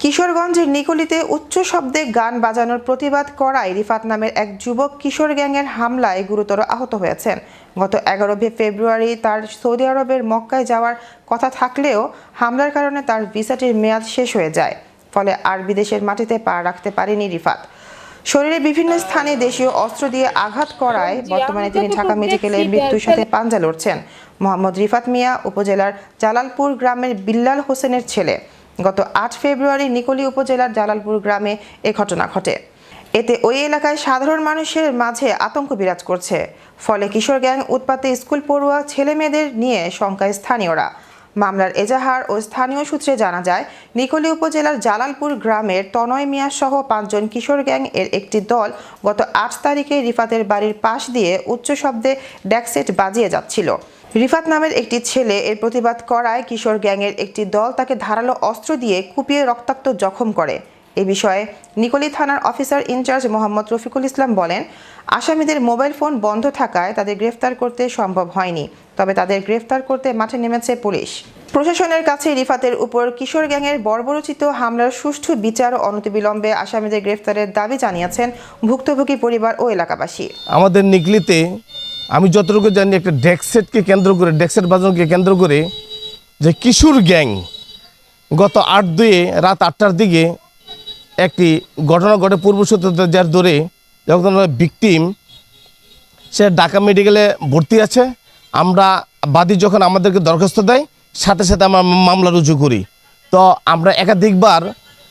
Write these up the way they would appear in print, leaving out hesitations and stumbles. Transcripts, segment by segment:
কিশোরগঞ্জের নিকলিতে উচ্চ শব্দে গান বাজানোর প্রতিবাদ করায় রিফাত নামের এক যুবক কিশোর গ্যাংয়ের হামলায় গুরুতর আহত হয়েছেন। গত 11 ফেব্রুয়ারি তার সৌদি আরবের মক্কায় যাওয়ার কথা থাকলেও হামলার কারণে তার ভিসাটির মেয়াদ শেষ হয়ে যায়। ফলে আর বিদেশের মাটিতে পা রাখতে পারেনি রিফাত। শরীরে বিভিন্ন স্থানে দেশীয় অস্ত্র দিয়ে আঘাত করায় বর্তমানে তিনি ঢাকা মেডিকেলে মৃত্যুর সাথে পাঞ্জা লড়ছেন। মোহাম্মদ রিফাত মিয়া উপজেলার জালালপুর গ্রামের বিল্লাল হোসেনের ছেলে। গত 8 ফেব্রুয়ারি নিকলী উপজেলার জালালপুর গ্রামে এ ঘটনা ঘটে। এতে ওই এলাকায় সাধারণ মানুষের মাঝে আতঙ্ক বিরাজ করছে। ফলে কিশোর গ্যাং উৎপাতে স্কুল পড়ুয়া ছেলে মেয়েদের নিয়ে শঙ্কায় স্থানীয়রা। মামলার এজাহার ও স্থানীয় সূত্রে জানা যায়, নিকলী উপজেলার জালালপুর গ্রামের তনয় মিয়া সহ 5 জন কিশোর গ্যাং এর একটি দল গত 8 তারিখে রিফাতের বাড়ির পাশ দিয়ে উচ্চ শব্দে ড্যাকসেট বাজিয়ে যাচ্ছিল। রিফাত নামের একটি ছেলে এর প্রতিবাদ করায় কিশোর গ্যাংয়ের একটি দল তাকে ধারালো অস্ত্র দিয়ে কুপিয়ে রক্তাক্ত জখম করে। এ বিষয়ে নিকলী থানার অফিসার ইনচার্জ মোহাম্মদ রফিকুল ইসলাম বলেন, আসামিদের মোবাইল ফোন বন্ধ থাকায় তাদের গ্রেফতার করতে সম্ভব হয়নি। তবে তাদের গ্রেফতার করতে মাঠে নেমেছে পুলিশ। প্রশাসনের কাছে রিফাতের উপর কিশোর গ্যাংয়ের বর্বরোচিত হামলার সুষ্ঠু বিচার ও অনতিবিলম্বে আসামিদের গ্রেফতারের দাবি জানিয়েছেন ভুক্তভোগী পরিবার ও এলাকাবাসী। আমাদের নিকলীতে আমি যতটুকু জানি একটা ডেকসেটকে কেন্দ্র করে, ডেকসেট বাজানোকে কেন্দ্র করে যে কিশোর গ্যাং গত 8/2 রাত 8টার দিকে একটি ঘটনা ঘটে পূর্বসূত্র যার ধরে যখন ভিকটিম সে ঢাকা মেডিকেলে ভর্তি আছে। আমরা বাদী যখন আমাদেরকে দরখাস্ত দেয় সাথে সাথে আমরা মামলা রুজু করি। তো আমরা একাধিকবার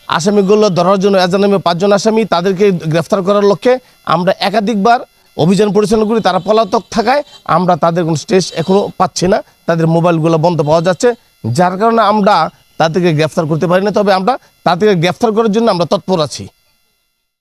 আসামিগুলো ধরার জন্য এজানামে 5 জন আসামি তাদেরকে গ্রেফতার করার লক্ষ্যে আমরা একাধিকবার অভিযান পরিচালনা করি। তারা পলাতক থাকায় আমরা তাদের কোনো স্টেজ এখনও পাচ্ছি না, তাদের মোবাইলগুলো বন্ধ পাওয়া যাচ্ছে, যার কারণে আমরা তাদেরকে গ্রেফতার করতে পারি না। তবে আমরা তাদেরকে গ্রেফতার করার জন্য আমরা তৎপর আছি।